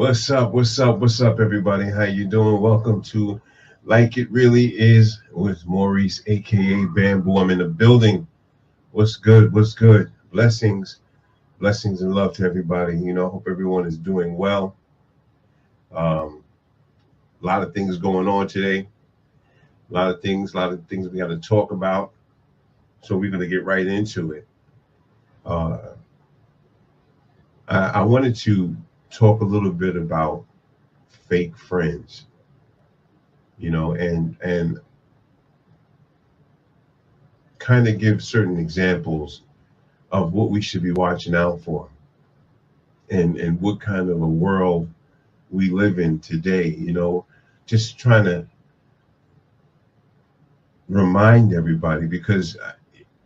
What's up? What's up? What's up, everybody? How you doing? Welcome to Like It Really Is with Maurice, aka Bamboo. I'm in the building. What's good? What's good? Blessings, and love to everybody. Hope everyone is doing well. Um, a lot of things going on today. A lot of things we got to talk about. So we're gonna get right into it. Uh, I wanted to talk a little bit about fake friends. And kind of give certain examples of what we should be watching out for and what kind of a world we live in today. Just trying to remind everybody, because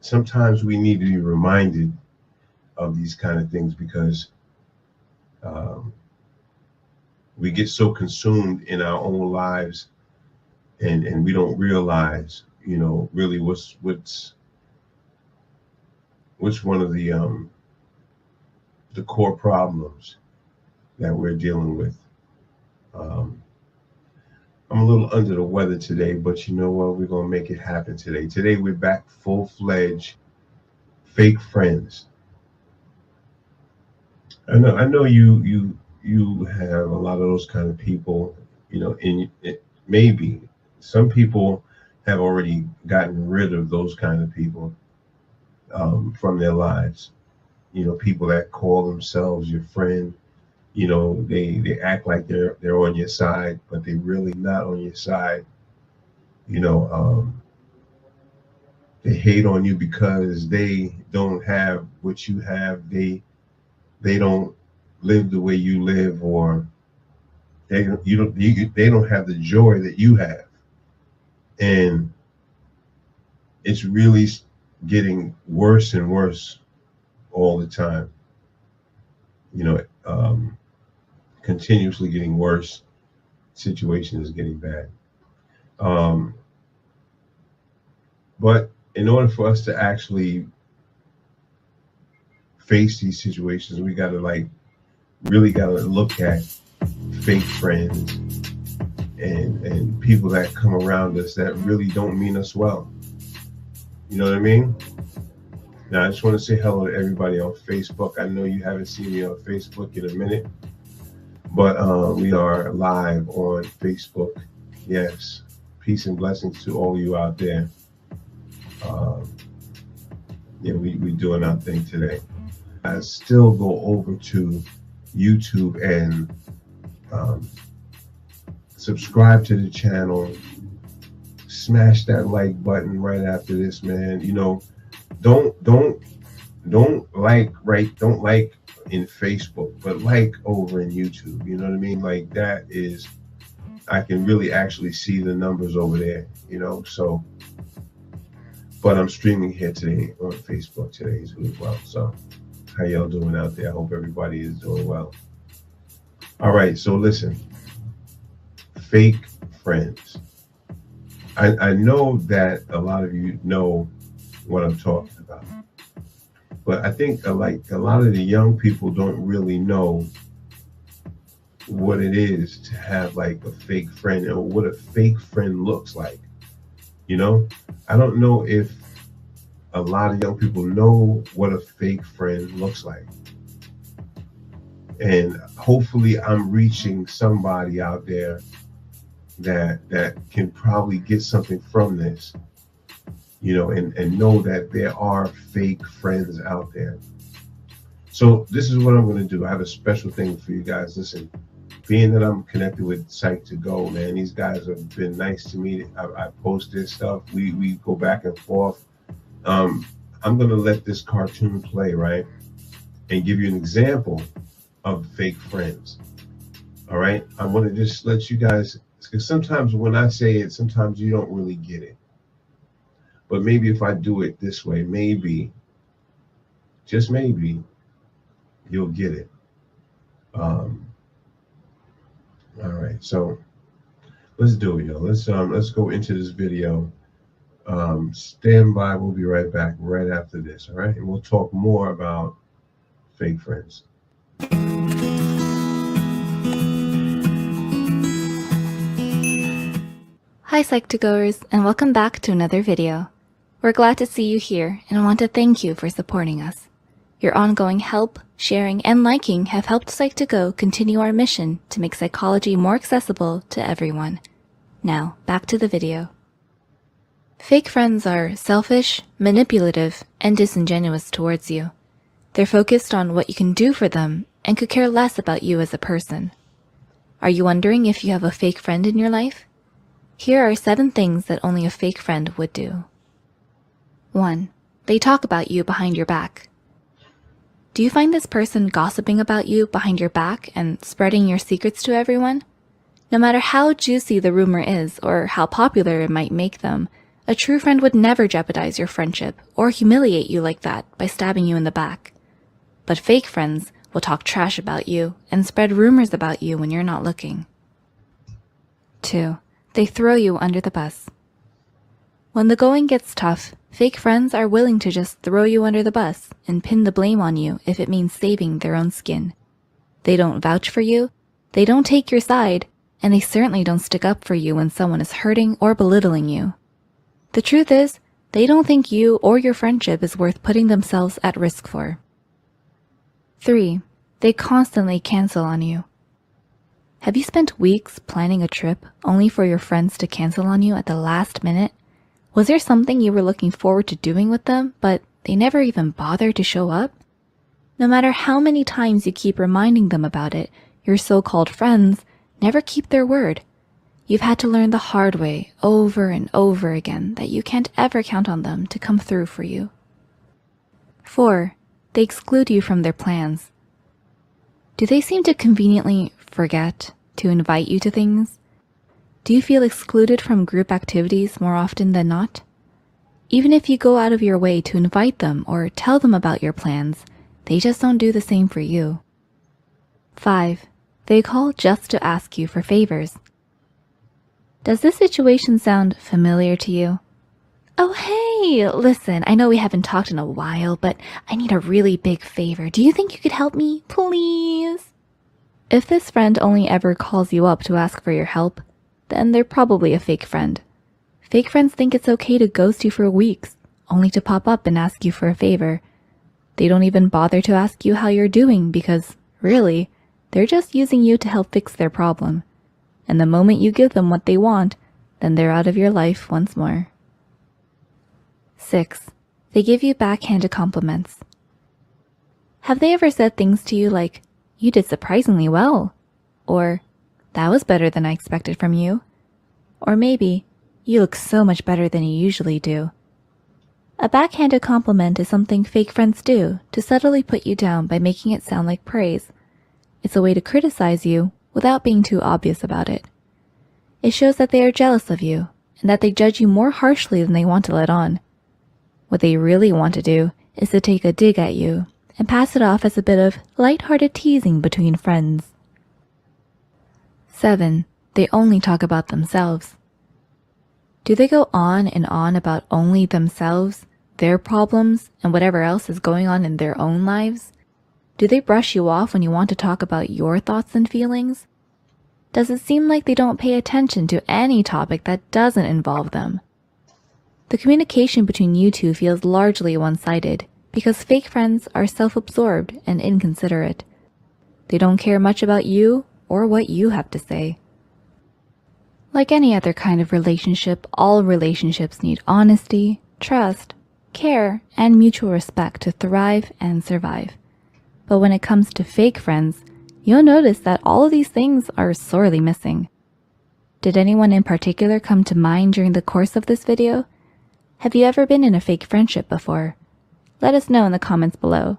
sometimes we need to be reminded of these kind of things, because um, we get so consumed in our own lives, and we don't realize really what's one of the core problems that we're dealing with. Um, I'm a little under the weather today, but you know what? We're gonna make it happen today. Today we're back full-fledged fake friends. I know you have a lot of those kind of people. In it, maybe some people have already gotten rid of those kind of people from their lives. People that call themselves your friend. They act like they're on your side, but they're really not on your side. you know um, they hate on you because they don't have what you have. They don't live the way you live, or they don't have the joy that you have. And it's really getting worse and worse all the time. you know um, Continuously getting worse. Situation is getting bad. um, but in order for us to actually face these situations, we got to really got to look at fake friends and people that come around us that really don't mean us well. You know what I mean? Now, I just want to say hello to everybody on Facebook. I know you haven't seen me on Facebook in a minute, but we are live on Facebook. Yes. Peace and blessings to all you out there. Um, yeah, we doing our thing today. I still go over to YouTube and subscribe to the channel. Smash that like button right after this, man. Don't don't like in Facebook, but like over in YouTube. You know what I mean? Like, that is, I can really actually see the numbers over there. So, but I'm streaming here today on Facebook today as well. So, how y'all doing out there? I hope everybody is doing well. All right, so listen, fake friends. I know that a lot of you know what I'm talking about, but I think like a lot of the young people don't really know what it is to have like a fake friend, or what a fake friend looks like. I don't know if a lot of young people know what a fake friend looks like. And hopefully I'm reaching somebody out there that can probably get something from this, and know that there are fake friends out there. So this is what I'm going to do. I have a special thing for you guys. Listen, being that I'm connected with Psych2Go, man, these guys have been nice to me. I post this stuff. We go back and forth. I'm going to let this cartoon play, right, and give you an example of fake friends. All right. I want to just let you guys, because sometimes when I say it, sometimes you don't really get it. But maybe if I do it this way, maybe, just maybe, you'll get it. All right. So let's do it, y'all. Let's go into this video. Stand by. We'll be right back right after this. All right. And we'll talk more about fake friends. Hi Psych2Goers, and welcome back to another video. We're glad to see you here and want to thank you for supporting us. Your ongoing help, sharing, and liking have helped Psych2Go continue our mission to make psychology more accessible to everyone. Now, back to the video. Fake friends are selfish, manipulative, and disingenuous towards you. They're focused on what you can do for them and could care less about you as a person. Are you wondering if you have a fake friend in your life? Here are 7 things that only a fake friend would do. 1. They talk about you behind your back. Do you find this person gossiping about you behind your back and spreading your secrets to everyone? No matter how juicy the rumor is or how popular it might make them, a true friend would never jeopardize your friendship or humiliate you like that by stabbing you in the back. But fake friends will talk trash about you and spread rumors about you when you're not looking. 2. They throw you under the bus. When the going gets tough, fake friends are willing to just throw you under the bus and pin the blame on you if it means saving their own skin. They don't vouch for you, they don't take your side, and they certainly don't stick up for you when someone is hurting or belittling you. The truth is, they don't think you or your friendship is worth putting themselves at risk for. 3. They constantly cancel on you. Have you spent weeks planning a trip only for your friends to cancel on you at the last minute? Was there something you were looking forward to doing with them, but they never even bothered to show up? No matter how many times you keep reminding them about it, your so-called friends never keep their word. You've had to learn the hard way over and over again that you can't ever count on them to come through for you. 4. They exclude you from their plans. Do they seem to conveniently forget to invite you to things? Do you feel excluded from group activities more often than not? Even if you go out of your way to invite them or tell them about your plans, they just don't do the same for you. 5. They call just to ask you for favors. Does this situation sound familiar to you? Oh hey, listen, I know we haven't talked in a while, but I need a really big favor. Do you think you could help me, please? If this friend only ever calls you up to ask for your help, then they're probably a fake friend. Fake friends think it's okay to ghost you for weeks, only to pop up and ask you for a favor. They don't even bother to ask you how you're doing because, really, they're just using you to help fix their problem. And the moment you give them what they want, then they're out of your life once more. 6. They give you backhanded compliments. Have they ever said things to you like, "You did surprisingly well," or "That was better than I expected from you," or maybe, "You look so much better than you usually do"? A backhanded compliment is something fake friends do to subtly put you down by making it sound like praise. It's a way to criticize you without being too obvious about it. It shows that they are jealous of you and that they judge you more harshly than they want to let on. What they really want to do is to take a dig at you and pass it off as a bit of light-hearted teasing between friends. 7. They only talk about themselves. Do they go on and on about only themselves, their problems, and whatever else is going on in their own lives? Do they brush you off when you want to talk about your thoughts and feelings? Does it seem like they don't pay attention to any topic that doesn't involve them? The communication between you two feels largely one-sided because fake friends are self-absorbed and inconsiderate. They don't care much about you or what you have to say. Like any other kind of relationship, all relationships need honesty, trust, care, and mutual respect to thrive and survive. But when it comes to fake friends, you'll notice that all of these things are sorely missing. Did anyone in particular come to mind during the course of this video? Have you ever been in a fake friendship before? Let us know in the comments below.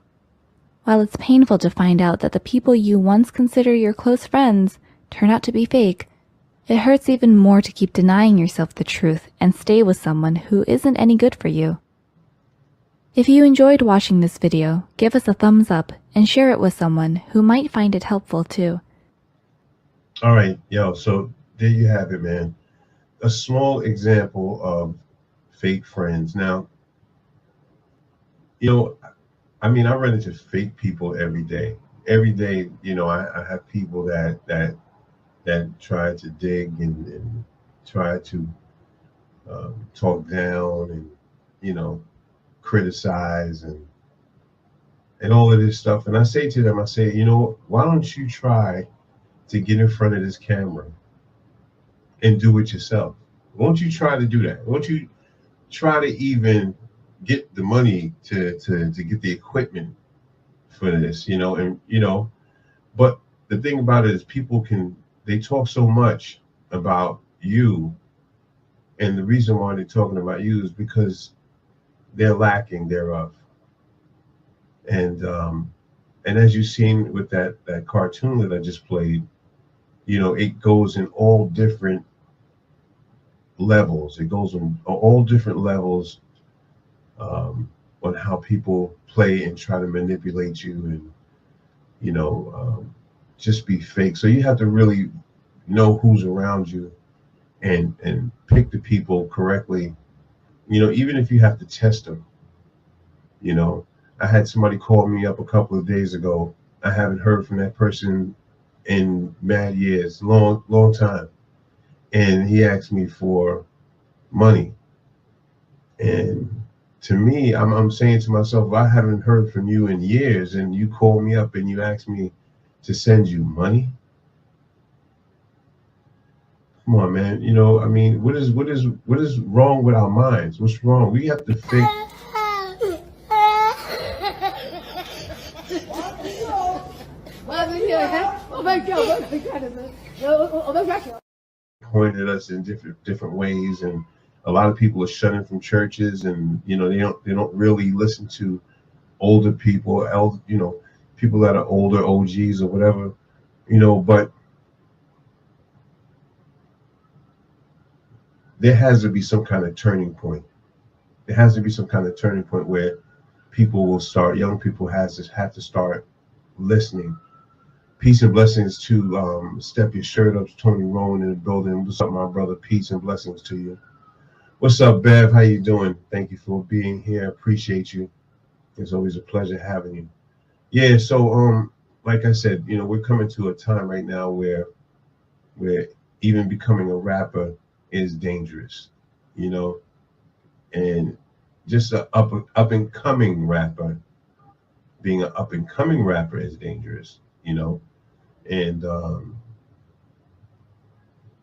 While it's painful to find out that the people you once consider your close friends turn out to be fake, it hurts even more to keep denying yourself the truth and stay with someone who isn't any good for you. If you enjoyed watching this video, give us a thumbs up and share it with someone who might find it helpful too. All right, yo, so there you have it, man. A small example of fake friends. Now, I mean, I run into fake people every day. Every day, I have people that try to dig and try to talk down and, you know, criticize and all of this stuff. And I say to them, I say, you know, why don't you try to get in front of this camera and do it yourself? Won't you try to do that? Won't you try to even get the money to get the equipment for this, you know? And, you know, but the thing about it is they talk so much about you. And the reason why they're talking about you is because they're lacking thereof. And as you've seen with that cartoon that I just played, you know, it goes in all different levels. It goes on all different levels on how people play and try to manipulate you and, you know, just be fake. So you have to really know who's around you and pick the people correctly, you know, even if you have to test them. You know, I had somebody call me up a couple of days ago. I haven't heard from that person in mad years, long time. And he asked me for money. And to me, I'm saying to myself, I haven't heard from you in years, and you call me up and you ask me to send you money. Come on, man. You know, I mean, what is wrong with our minds? What's wrong? We have to fix. Pointed us in different ways, and a lot of people are shunning from churches, and you know they don't really listen to older people, you know, people that are older, OGs or whatever, you know. But there has to be some kind of turning point. There has to be some kind of turning point where people will start. Young people have to start listening. Peace and blessings to Step Your Shirt Up, Tony Rowan in the building. What's up, my brother? Peace and blessings to you. What's up, Bev? How you doing? Thank you for being here. Appreciate you. It's always a pleasure having you. Yeah, so like I said, you know, we're coming to a time right now where even becoming a rapper is dangerous, you know, and just an up and coming rapper, being an up and coming rapper is dangerous, you know. And I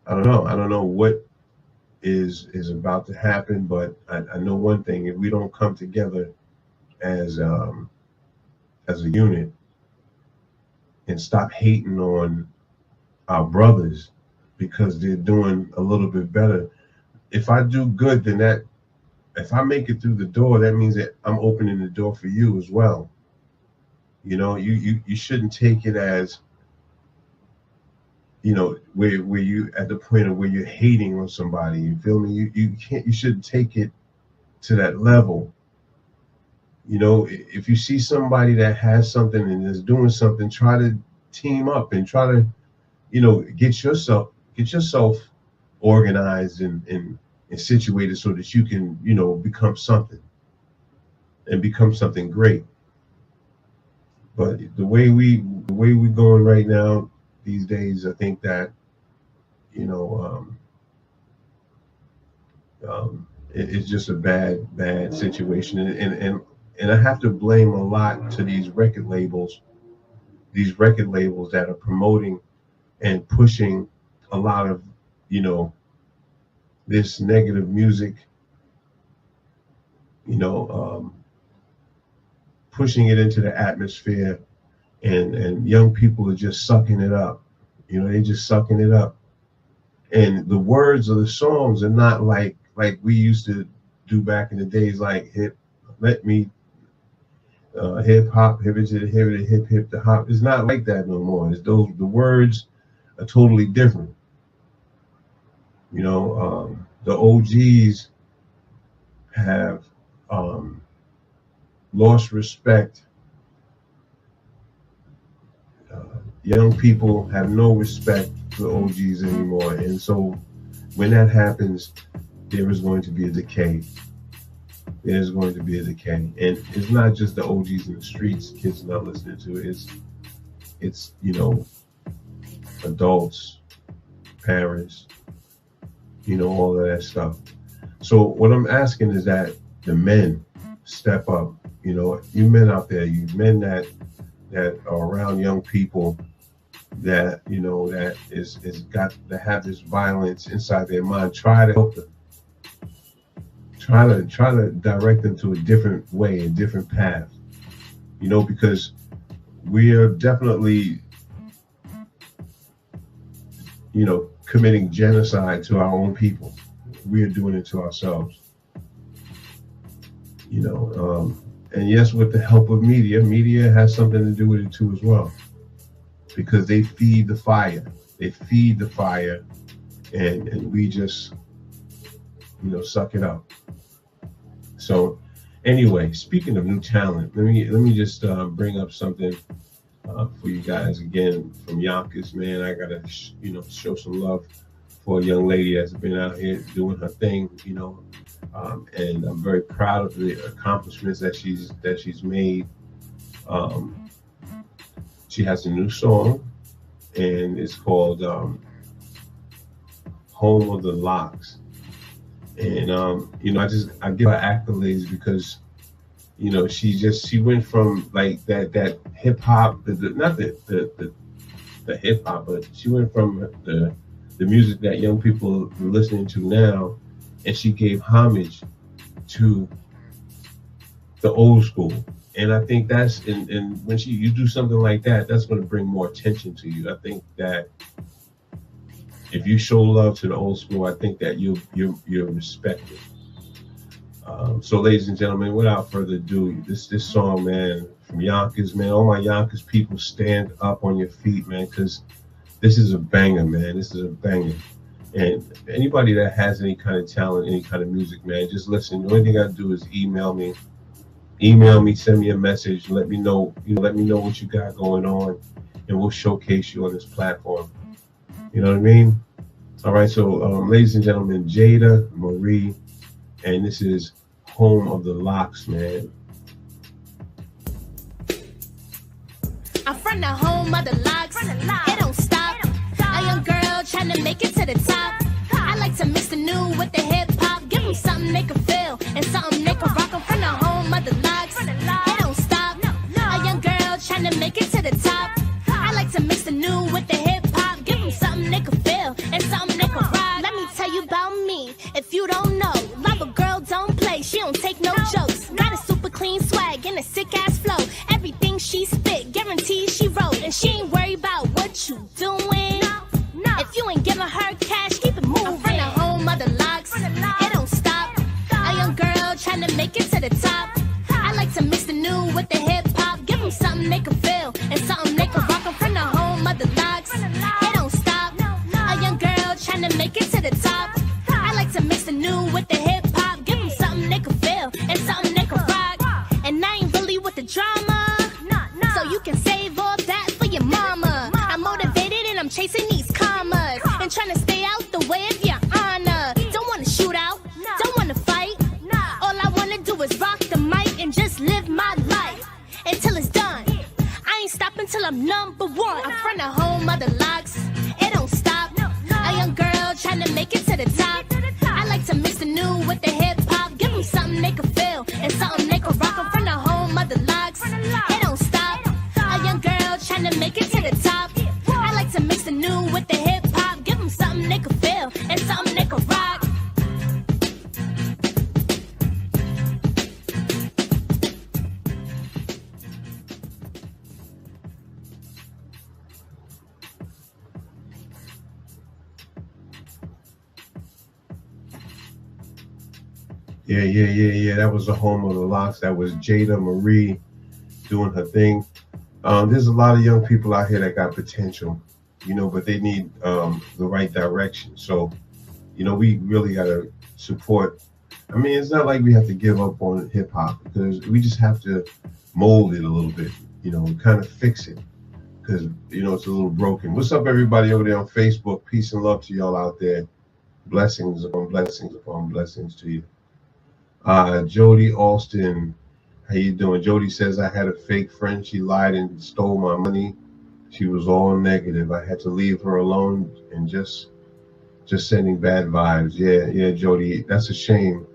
don't know what is about to happen, but I know one thing: if we don't come together as a unit and stop hating on our brothers because they're doing a little bit better. If I do good, then if I make it through the door, that means that I'm opening the door for you as well. You know, you shouldn't take it as, you know, where you at the point of where you're hating on somebody. You feel me? You shouldn't take it to that level. You know, if you see somebody that has something and is doing something, try to team up and try to, you know, get yourself organized and situated so that you can, you know, become something and become something great. But the way we're going right now these days, I think that, you know, it's just a bad situation, and I have to blame a lot to these record labels that are promoting and pushing a lot of, you know, this negative music, you know, pushing it into the atmosphere, and young people are just sucking it up. You know, they're just sucking it up. And the words of the songs are not like we used to do back in the days, like hip hop, hip to the hip, hip to hop. It's not like that no more. The words are totally different. You know, the OGs have lost respect. Young people have no respect for OGs anymore, and so when that happens, there is going to be a decay. There's going to be a decay, and it's not just the OGs in the streets kids are not listening to. It's you know, adults, parents, you know, all of that stuff. So what I'm asking is that the men step up. You know, you men out there, you men that are around young people that, you know, that is got to have this violence inside their mind. Try to help them. Try to direct them to a different way, a different path. You know, because we are definitely, you know, committing genocide to our own people. We are doing it to ourselves. You know, and yes, with the help of media has something to do with it too as well, because they feed the fire. They feed the fire, and we just, you know, suck it up. So, anyway, speaking of new talent, let me just bring up something for you guys again from Yonkers, man. I gotta, you know, show some love for a young lady that's been out here doing her thing, you know, and I'm very proud of the accomplishments that she's made. She has a new song, and it's called "Home of the Locks." And you know, I give her accolades because, you know, she went from like that hip hop, not the hip hop, but she went from the music that young people are listening to now, and she gave homage to the old school. And I think that's and when you do something like that, that's going to bring more attention to you. I think that if you show love to the old school, I think that you're respected. So, ladies and gentlemen, without further ado, this song, man, from Yonkers, man, all my Yonkers people, stand up on your feet, man, because this is a banger, man. This is a banger. And anybody that has any kind of talent, any kind of music, man, just listen. The only thing I do is email me, send me a message, let me know, let me know what you got going on, and we'll showcase you on this platform. You know what I mean? All right, so ladies and gentlemen, Jada Marie, and this is Home of the Locks, man. I'm from the home of the locks. It don't stop. A young girl trying to make it to the top. I like to mix the new with the hip hop. Give them something they can feel and something they can rock. I'm from the home of the locks. It don't stop. A young girl trying to make it to the top. I like to mix the new with the hip hop. Give them something they can feel and something they can rock. Let me tell you about me. If you don't know, love a girl don't play. She don't take no jokes. Got a super clean swag and a sick ass flow. Everything she spit, guaranteed she wrote. And she ain't worried about what you doing. If you ain't giving her cash, keep it moving. I'm from the home of the locks. It don't stop. A young girl trying to make it to the top. I like to mix the new with the hip hop. Give them something they can feel and something they can rock. I'm from the home of the locks. It don't stop. A young girl trying to make it to the top. I like to mix the new with the hip hop. Give them something they can feel and something they can rock. And I ain't really with the drama, so you can save all that for your mama. I'm motivated and I'm chasing these commas and trying to stay out the way of your honor. Don't wanna shoot out, don't wanna fight. All I wanna do is rock the mic and just live my life until it's done. I ain't stopping till I'm number one. I'm from the home of the locks. It don't stop. A young girl trying to make it to the top. I like to mix the new with the hip hop. Give them something they can feel and something they can rock. I'm from the home of the locks. It don't stop. A young girl trying to make it to the top. I like to mix the new with the hip hop. Give them something they can feel and something they can rock. Yeah. That was the Home of the Locks. That was Jada Marie doing her thing. There's a lot of young people out here that got potential, you know, but they need the right direction. So, you know, we really got to support. I mean, it's not like we have to give up on hip hop, because we just have to mold it a little bit, you know, kind of fix it, because, you know, it's a little broken. What's up, everybody over there on Facebook? Peace and love to y'all out there. Blessings upon blessings upon blessings to you. Jody Alston, how you doing? Jody says, I had a fake friend. She lied and stole my money. She was all negative. I had to leave her alone and just just sending bad vibes. Yeah, Jody, that's a shame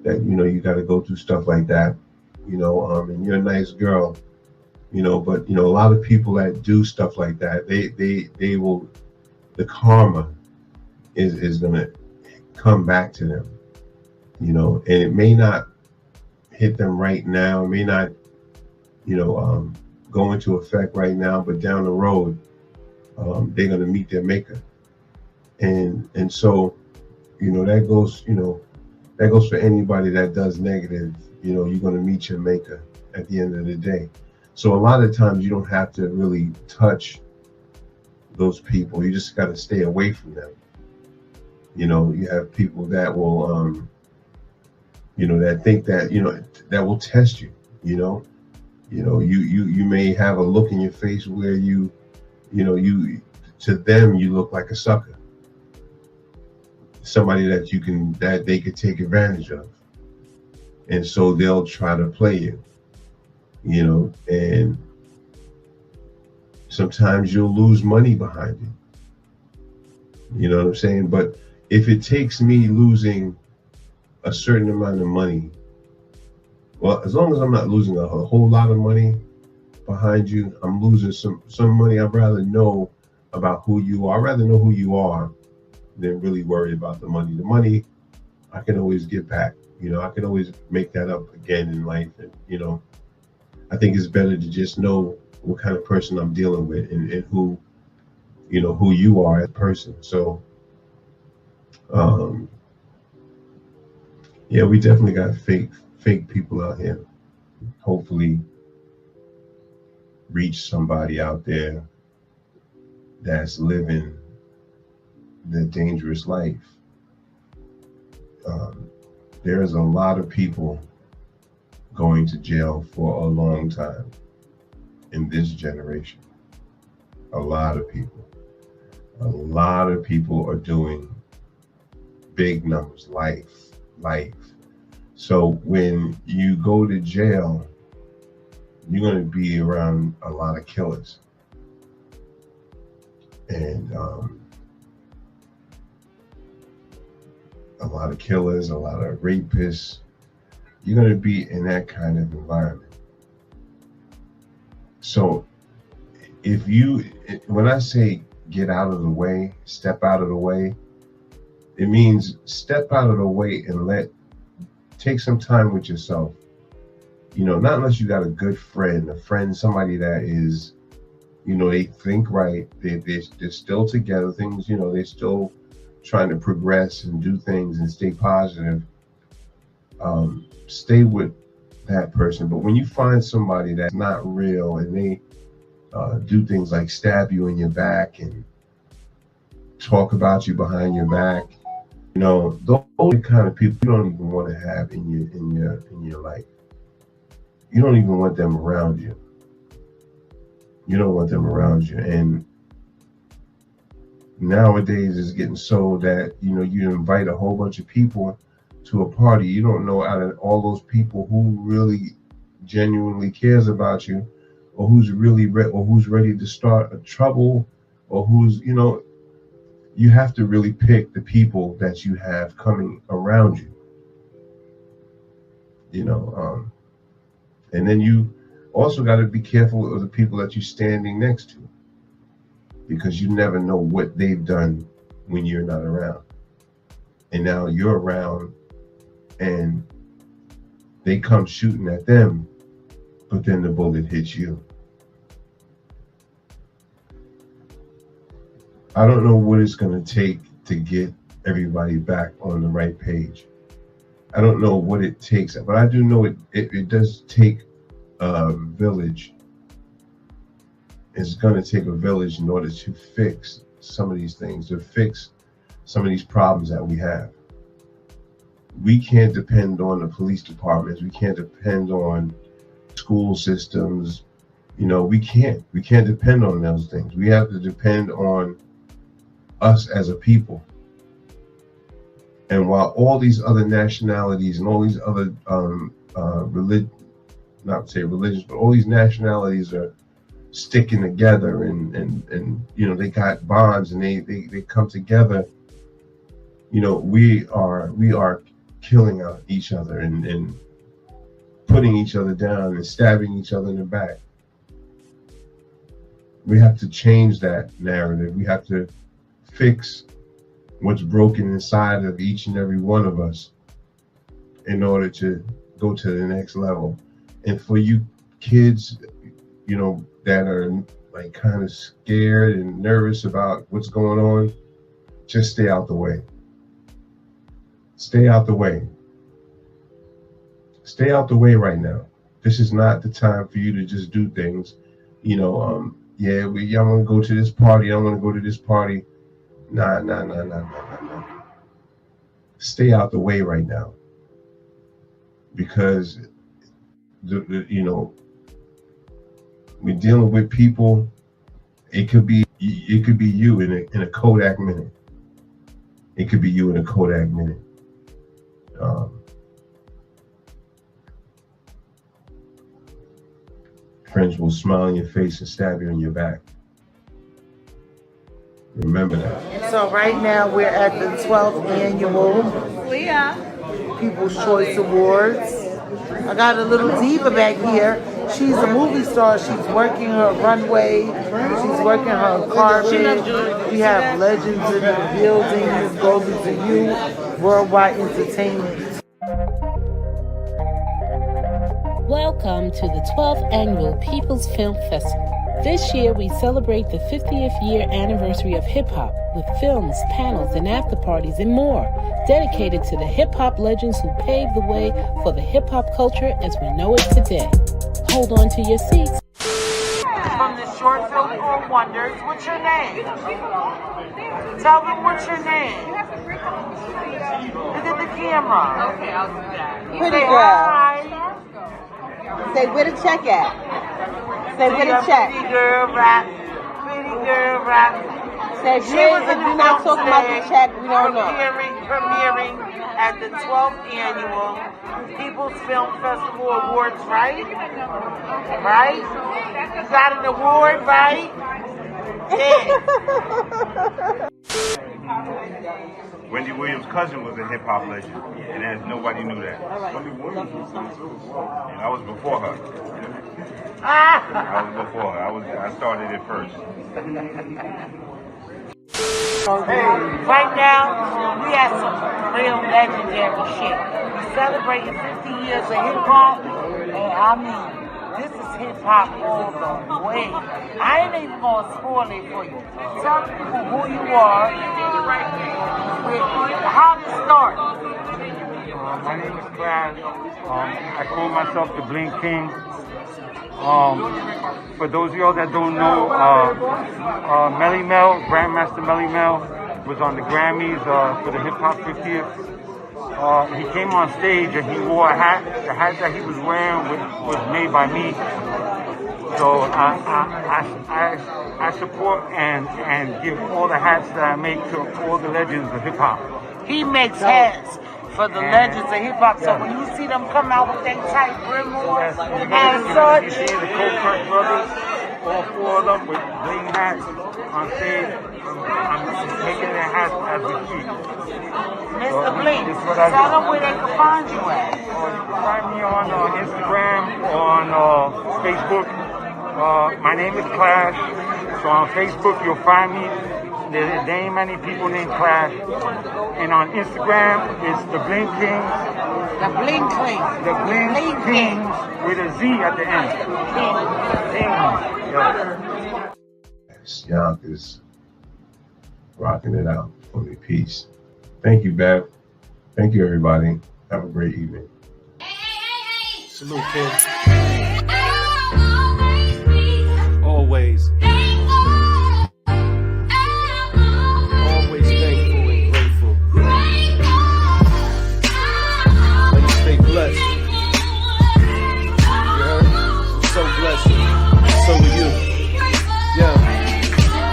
that you got to go through stuff like that. And you're a nice girl. But a lot of people that do stuff like that, they will, the karma is gonna come back to them. And it may not hit them right now, it may not, go into effect right now, but down the road, they're gonna meet their maker. And so, that goes for anybody that does negative. You're gonna meet your maker at the end of the day. So a lot of times you don't have to really touch those people. You just got to stay away from them. You have people that will, that think that, that will test you. You may have a look in your face where to them you look like a sucker, somebody that they could take advantage of, and so they'll try to play you. And sometimes you'll lose money behind it. You know what I'm saying? But if it takes me losing a certain amount of money, well, as long as I'm not losing a whole lot of money behind you, I'm losing some money. I'd rather know about who you are. I'd rather know who you are than really worry about the money. The money, I can always get back. I can always make that up again in life. And, I think it's better to just know what kind of person I'm dealing with and who you are as a person. So, yeah, we definitely got fake people out here. Hopefully reach somebody out there that's living the dangerous life. There's a lot of people going to jail for a long time in this generation. A lot of people are doing big numbers, life. So when you go to jail, you're going to be around a lot of killers. And a lot of killers, a lot of rapists. You're going to be in that kind of environment. So when I say get out of the way, step out of the way, it means step out of the way and take some time with yourself. Not unless you got a good friend, somebody that is, they think right, they're still together, things, they're still trying to progress and do things and stay positive. Stay with that person. But when you find somebody that's not real and they do things like stab you in your back and talk about you behind your back, those are the kind of people you don't even want to have in your life. You don't even want them around you. You don't want them around you. And nowadays it's getting so that you invite a whole bunch of people to a party. You don't know out of all those people who really genuinely cares about you, or who's really who's ready to start a trouble, or who's you have to really pick the people that you have coming around you. And then you also got to be careful of the people that you're standing next to, because you never know what they've done when you're not around. And now you're around and they come shooting at them, but then the bullet hits you. I don't know what it's going to take to get everybody back on the right page. I don't know what it takes, but I do know it does take a village. It's going to take a village in order to fix some of these things, to fix some of these problems that we have. We can't depend on the police departments. We can't depend on school systems. We can't depend on those things. We have to depend on us as a people. And while all these other nationalities and all these other not to say religions, but all these nationalities are sticking together and they got bonds and they come together, You know, we are killing each other and putting each other down and stabbing each other in the back. We have to change that narrative. We have to fix what's broken inside of each and every one of us in order to go to the next level. And for you kids, you know, that are like kind of scared and nervous about what's going on, just stay out the way. Stay out the way. Stay out the way right now. This is not the time for you to just do things, you know, yeah, I want to go to this party. I want to go to this party. Nah. Stay out the way right now, because you know, we're dealing with people. It could be you in a Kodak minute. It could be you in a Kodak minute. Friends will smile in your face and stab you in your back. Remember that. So right now we're at the 12th annual People's Choice Awards. I got a little diva back here. She's a movie star. She's working her runway. She's working her carpet. We have legends in the building. This goes to you, Worldwide Entertainment. Welcome to the 12th Annual People's Film Festival. This year we celebrate the 50th year anniversary of hip-hop with films, panels, and after-parties and more, dedicated to the hip-hop legends who paved the way for the hip-hop culture as we know it today. Hold on to your seats. From the short film called Wonders, what's your name? Tell them what's your name. Look at the camera. Okay, I'll do that. Pretty Say girl. hi. Say where the check at. Say where the check. Pretty girl rap. Pretty girl rap. Say if you're not talking about the check, we don't know. Premiering at the 12th Annual People's Film Festival Awards, right? Right? You got an award, right? Yeah. Wendy Williams' cousin was a hip-hop legend, and nobody knew that. I was before her. I was before her. I started it first. Right now, we have some real legendary shit. We're celebrating 50 years of hip-hop, and I mean, this is hip-hop all the way. I ain't even going to spoil it for you. Tell people who you are, how to start. My name is Clash. I call myself the Bling King. For those of y'all that don't know, Melly Mel, Grandmaster Melly Mel, was on the Grammys for the Hip Hop 50th. He came on stage and he wore a hat. The hat that he was wearing was made by me. So I support and give all the hats that I make to all the legends of hip hop. He makes hats for the legends of hip hop. So when you see them come out with that tight brim on and such, You see the Coke brothers, all four of them with bling hats on stage. I'm making their hats as we speak. Mr. Bling, tell them where they can find you at. You can find me on Instagram or on Facebook. My name is Clash. So on Facebook you'll find me. There ain't many people named Clash. And on Instagram it's the Bling Kings. The Bling Kings. The Bling Kings with a Z at the end. Kings. Yonkers rocking it out for me. Peace. Thank you, Bev. Thank you, everybody. Have a great evening. Salute, kids. Always. Always thankful and grateful. Let you stay blessed. You heard? I'm so blessed. So are you. Yeah.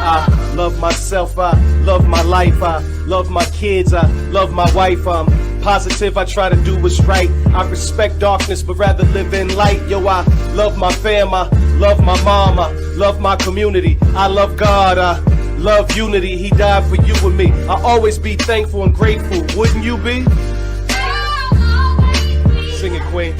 I love myself, I love my life, I love my kids, I love my wife, I'm positive, I try to do what's right. I respect darkness, but rather live in light. Yo, I love my fam, I love my mom, I love my community, I love God, I love, unity, he died for you and me. I'll always be thankful and grateful, wouldn't you be? Sing it, Queen.